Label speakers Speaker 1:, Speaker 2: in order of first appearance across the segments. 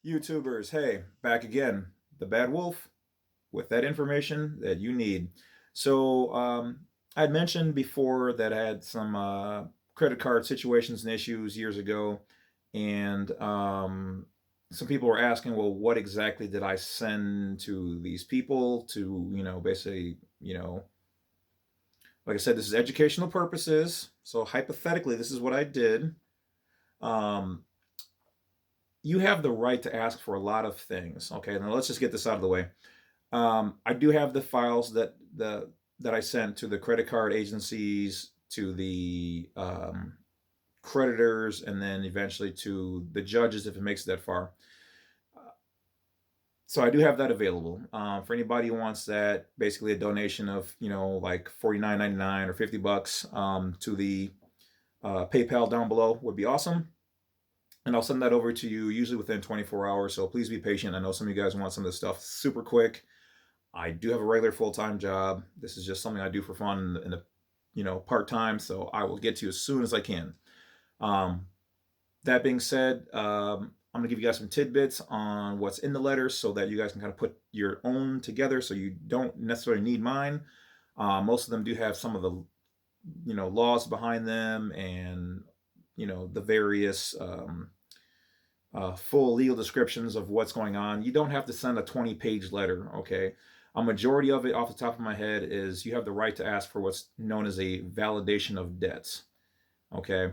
Speaker 1: YouTubers, hey, back again. The Bad Wolf with that information that you need. So, I'd mentioned before that I had some credit card situations and issues years ago, and some people were asking, well, what exactly did I send to these people to, basically, like I said, this is educational purposes. So, hypothetically, this is what I did. Um, you have the right to ask for a lot of things. Okay, now let's just get this out of the way. I do have the files that I sent to the credit card agencies, to the creditors, and then eventually to the judges if it makes it that far. So I do have that available for anybody who wants that. Basically, a donation of like $49.99 or $50 to the PayPal down below would be awesome. And I'll send that over to you usually within 24 hours. So please be patient. I know some of you guys want some of this stuff super quick. I do have a regular full-time job. This is just something I do for fun in the part-time. So I will get to you as soon as I can. That being said, I'm gonna give you guys some tidbits on what's in the letter so that you guys can kind of put your own together. So you don't necessarily need mine. Most of them do have some of the laws behind them and the various full legal descriptions of what's going on. You don't have to send a 20-page letter, okay? A majority of it, off the top of my head, is you have the right to ask for what's known as a validation of debts, okay?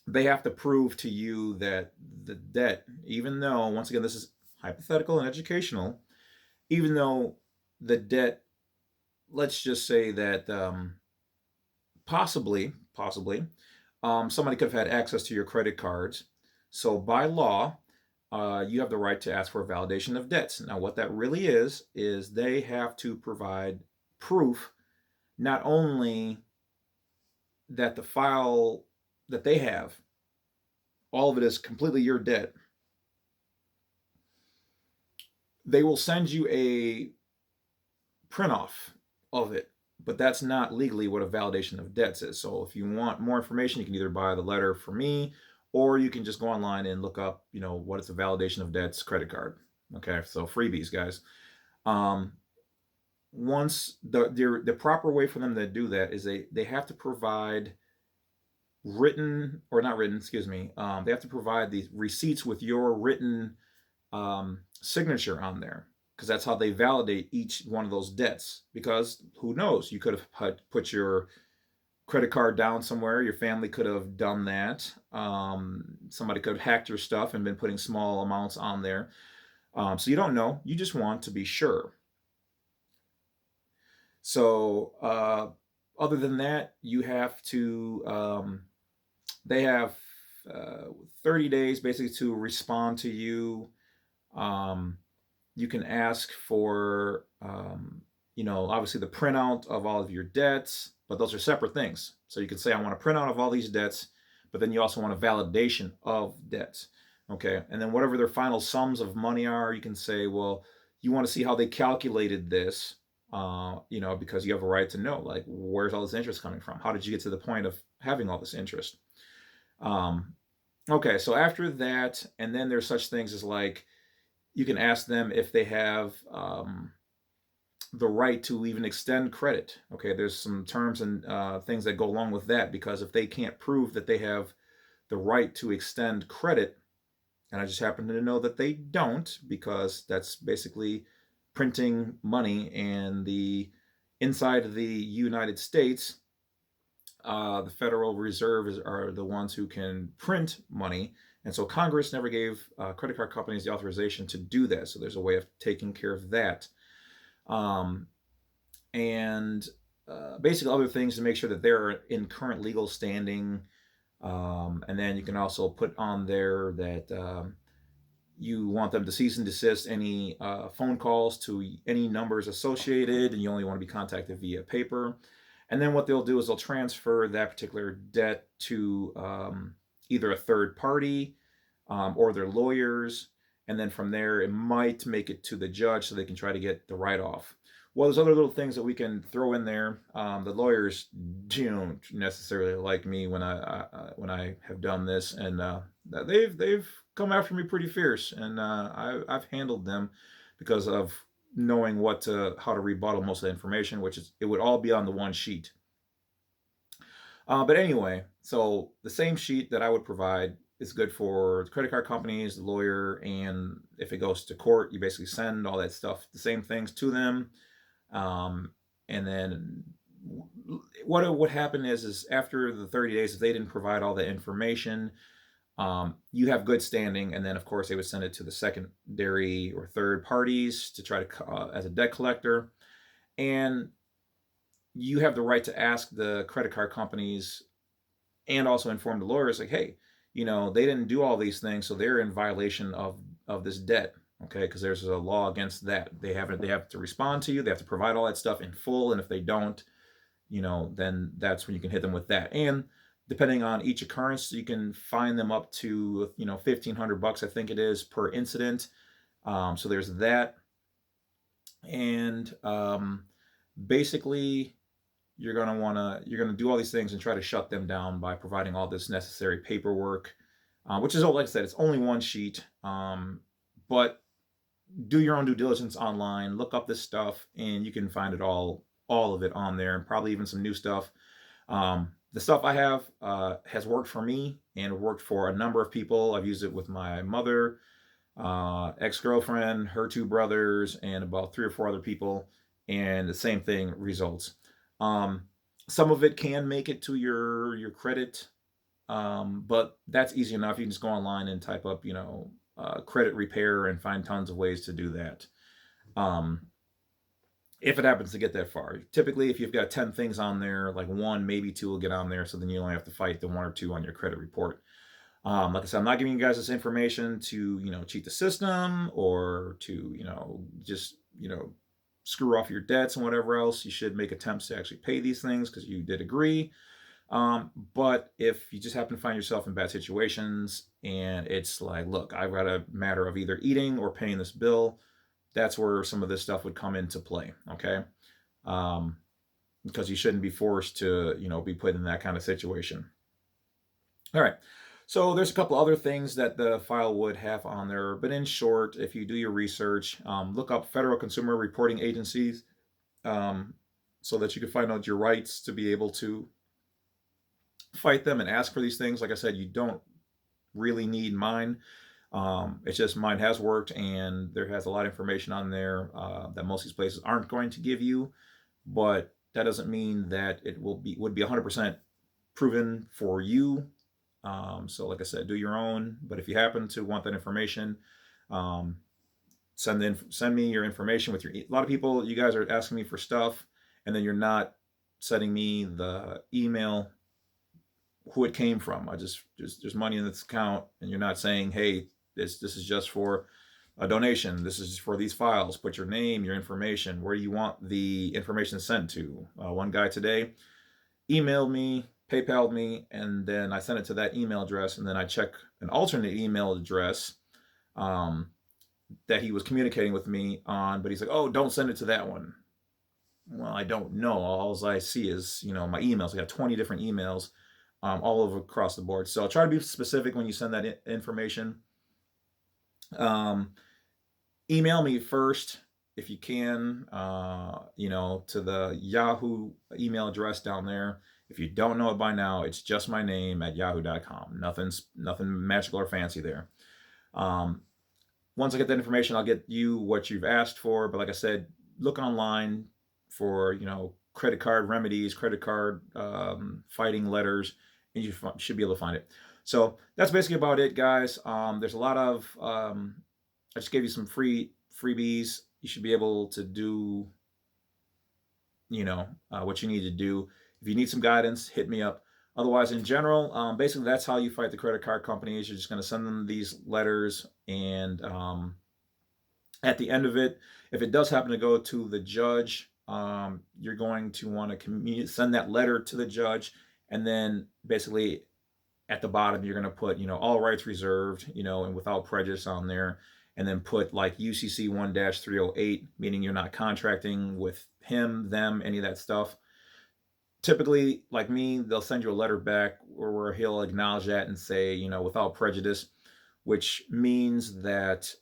Speaker 1: They have to prove to you that the debt, even though, once again, this is hypothetical and educational, even though the debt, let's just say that possibly, somebody could have had access to your credit cards. So by law, you have the right to ask for a validation of debts. Now, what that really is they have to provide proof not only that the file that they have, all of it is completely your debt. They will send you a print off of it, but that's not legally what a validation of debts is. So if you want more information, you can either buy the letter from me, or you can just go online and look up, what is a validation of debts credit card. Okay, so freebies, guys. Once the proper way for them to do that is they have to provide written, or not written, excuse me. They have to provide the receipts with your written signature on there, because that's how they validate each one of those debts. Because who knows, you could have put your credit card down somewhere, your family could have done that, somebody could have hacked your stuff and been putting small amounts on there. So you don't know, you just want to be sure. So other than that, you have to they have 30 days basically to respond to you. You can ask for, obviously the printout of all of your debts, but those are separate things. So you can say, I want a printout of all these debts, but then you also want a validation of debts. Okay. And then whatever their final sums of money are, you can say, well, you want to see how they calculated this, because you have a right to know, like, where's all this interest coming from? How did you get to the point of having all this interest? Okay. So after that, and then there's such things as, like, you can ask them if they have the right to even extend credit. Okay, there's some terms and things that go along with that, because if they can't prove that they have the right to extend credit, and I just happen to know that they don't, because that's basically printing money, and the inside of the United States, the Federal Reserve are the ones who can print money. And so Congress never gave credit card companies the authorization to do that. So there's a way of taking care of that. And basically other things to make sure that they're in current legal standing. And then you can also put on there that you want them to cease and desist any phone calls to any numbers associated, and you only want to be contacted via paper. And then what they'll do is they'll transfer that particular debt to either a third party or their lawyers. And then from there, it might make it to the judge so they can try to get the write-off. Well, there's other little things that we can throw in there. The lawyers don't necessarily like me when I have done this, and they've come after me pretty fierce, and I've handled them because of knowing how to rebuttal most of the information, which is it would all be on the one sheet. But anyway, so the same sheet that I would provide is good for the credit card companies, the lawyer, and if it goes to court, you basically send all that stuff, the same things to them. Um, and then what would happen is after the 30 days, if they didn't provide all the information, you have good standing, and then of course they would send it to the secondary or third parties to try to as a debt collector, and you have the right to ask the credit card companies and also inform the lawyers like, hey, they didn't do all these things, so they're in violation of this debt. Okay, because there's a law against that. They have to respond to you. They have to provide all that stuff in full, and if they don't, then that's when you can hit them with that. And depending on each occurrence, you can fine them up to $1,500, I think it is, per incident. So there's that, and basically you're gonna do all these things and try to shut them down by providing all this necessary paperwork, which is, like I said, it's only one sheet, but do your own due diligence online, look up this stuff, and you can find it all of it on there, and probably even some new stuff. The stuff I have has worked for me and worked for a number of people. I've used it with my mother, ex-girlfriend, her two brothers, and about 3 or 4 other people, and the same thing results. Some of it can make it to your credit, but that's easy enough. You can just go online and type up, credit repair, and find tons of ways to do that. If it happens to get that far, typically, if you've got 10 things on there, like 1, maybe 2 will get on there. So then you only have to fight the 1 or 2 on your credit report. Like I said, I'm not giving you guys this information to, cheat the system or to, just, screw off your debts and whatever else. You should make attempts to actually pay these things because you did agree. But if you just happen to find yourself in bad situations and it's like, look, I've got a matter of either eating or paying this bill, that's where some of this stuff would come into play. Okay. Because you shouldn't be forced to, be put in that kind of situation. All right. So there's a couple other things that the file would have on there, but in short, if you do your research, look up federal consumer reporting agencies, so that you can find out your rights to be able to fight them and ask for these things. Like I said, you don't really need mine. It's just mine has worked, and there has a lot of information on there that most of these places aren't going to give you, but that doesn't mean that it would be 100% proven for you. So like I said, do your own, but if you happen to want that information, send me your information with a lot of people, you guys are asking me for stuff, and then you're not sending me the email who it came from. There's money in this account, and you're not saying, hey, this is just for a donation. This is just for these files. Put your name, your information, where you want the information sent to. One guy today emailed me, PayPal'd me, and then I sent it to that email address, and then I check an alternate email address that he was communicating with me on, but he's like, oh, don't send it to that one. Well, I don't know. All I see is, my emails. I got 20 different emails all over across the board. So try to be specific when you send that information. Email me first if you can, to the Yahoo email address down there. If you don't know it by now, it's just my name at yahoo.com. Nothing magical or fancy there. Once I get that information, I'll get you what you've asked for. But like I said, look online for, credit card remedies, credit card fighting letters, and you should be able to find it. So that's basically about it, guys. There's a lot of, I just gave you some freebies. You should be able to do, what you need to do. If you need some guidance, hit me up. Otherwise, in general, basically that's how you fight the credit card companies. You're just going to send them these letters, and at the end of it, if it does happen to go to the judge, you're going to want to send that letter to the judge, and then basically at the bottom you're going to put, all rights reserved, and without prejudice on there, and then put like UCC 1-308, meaning you're not contracting with him, them, any of that stuff. Typically, like me, they'll send you a letter back where he'll acknowledge that and say, without prejudice. which means that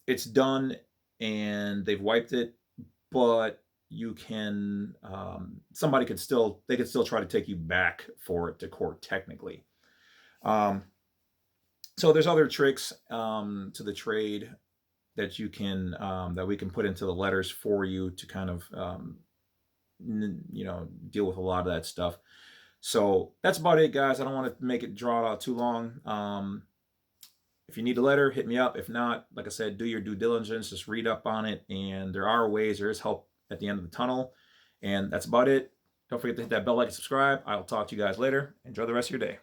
Speaker 1: it's done and they've wiped it, but you can somebody could still they could still try to take you back for it to court technically. Um, so there's other tricks to the trade that you can that we can put into the letters for you to kind of deal with a lot of that stuff. So that's about it, guys. I don't want to make it draw out too long. If you need a letter, hit me up. If not, like I said, do your due diligence, just read up on it, and there are ways, there is help at the end of the tunnel. And that's about it. Don't forget to hit that bell, like, and subscribe. I'll talk to you guys later. Enjoy the rest of your day.